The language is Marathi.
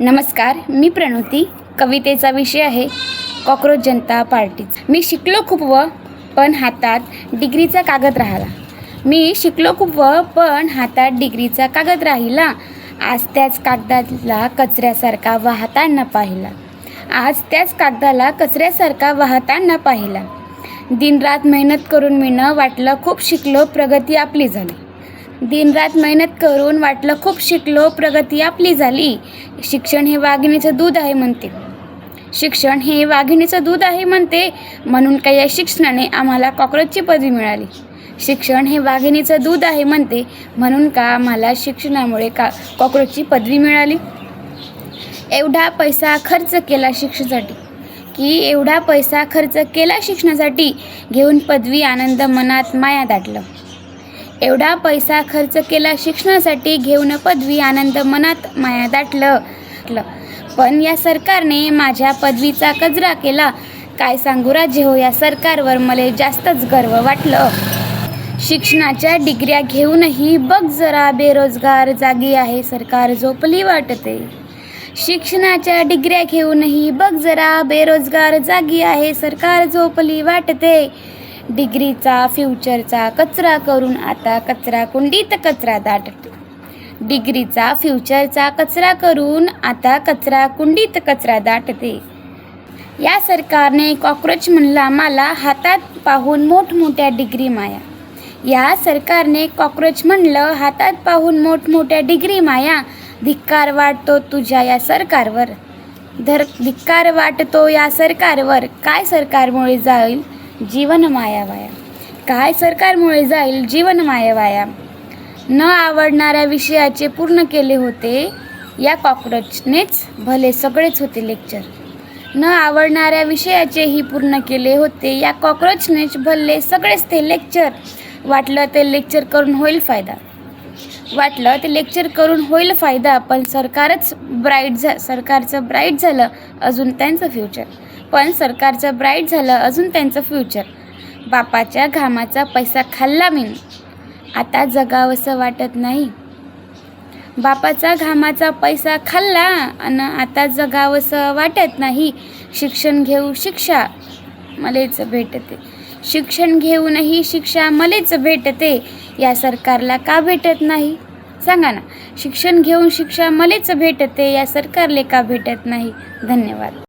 नमस्कार, मी प्रणुती. कवितेचा विषय आहे कॉकरोच जनता पार्टीच. मी शिकलो खूप पण हातात डिग्रीचा कागद राहिला. मी शिकलो खूप पण हातात डिग्रीचा कागद राहिला. आज त्याच कागदाला कचऱ्यासारखा वाहताना पाहिला. आज त्याच कागदाला कचऱ्यासारखा वाहताना पाहिला. दिनरात मेहनत करून मीनं वाटलं खूप शिकलो, प्रगती आपली झाली. दिनरात मेहनत करून वाटलं खूप शिकलो, प्रगती आपली झाली. शिक्षण हे वाघिणीचं दूध आहे म्हणते. शिक्षण हे वाघिणीचं दूध आहे म्हणते, म्हणून का या शिक्षणाने आम्हाला कॉकरोचची पदवी मिळाली. शिक्षण हे वाघिणीचं दूध आहे म्हणते, म्हणून का आम्हाला शिक्षणामुळे कॉकरोचची पदवी मिळाली. एवढा पैसा खर्च केला शिक्षणासाठी, एवढा पैसा खर्च केला शिक्षणासाठी, घेऊन पदवी आनंद मनात माया दाटलं. एवढा पैसा खर्च केला शिक्षणासाठी, घेऊन पदवी आनंद मनात माया दाटलं. पण या सरकारने माझ्या पदवीचा कचरा केला. काय सांगू राजे हो, या सरकारवर मला जास्तच गर्व वाटलं. शिक्षणाच्या डिग्र्या घेऊनही बघ जरा बेरोजगार जागी आहे सरकार, झोपली वाटते. शिक्षणाच्या डिग्र्या घेऊनही बघ जरा बेरोजगार जागी आहे सरकार, झोपली वाटते. डिग्रीचा फ्युचरचा कचरा करून आता कचरा कुंडीत कचरा दाटते. डिग्रीचा फ्युचरचा कचरा करून आता कचरा कुंडीत कचरा दाटते. या सरकारने कॉकरोच म्हणला मला, हातात पाहून मोठमोठ्या डिग्री माया. या सरकारने कॉकरोच म्हणलं, हातात पाहून मोठमोठ्या डिग्री माया. धिक्कार वाटतो तुझ्या या सरकारवर, धिक्कार वाटतो या सरकारवर. काय सरकारमुळे जाईल जीवन माया वाया, काय सरकारमुळे जाईल जीवन माया वाया. न आवडणाऱ्या विषयाचे पूर्ण केले होते या कॉकरोचनेच, भले सगळेच होते लेक्चर. न आवडणाऱ्या विषयाचेही पूर्ण केले होते या कॉकरोचनेच, भले सगळेच ते लेक्चर. वाटलं ते लेक्चर करून होईल फायदा, वाटलं ते लेक्चर करून होईल फायदा. पण सरकारचं ब्राईट झालं अजून त्यांचं फ्युचर. पण सरकारचं ब्राईट झालं अजून त्यांचं फ्युचर. बापाच्या घामाचा पैसा खाल्ला मी, आता जगावंसं वाटत नाही. बापाचा घामाचा पैसा खाल्ला आणि आता जगावंसं वाटत नाही. शिक्षण घेऊ शिक्षा मलेच भेटते, शिक्षण घेऊनही शिक्षा मलेच भेटते. या सरकारला का भेटत नाही सांगा ना. शिक्षण घेऊन शिक्षा मलेच भेटते, या सरकारले का भेटत नाही. धन्यवाद.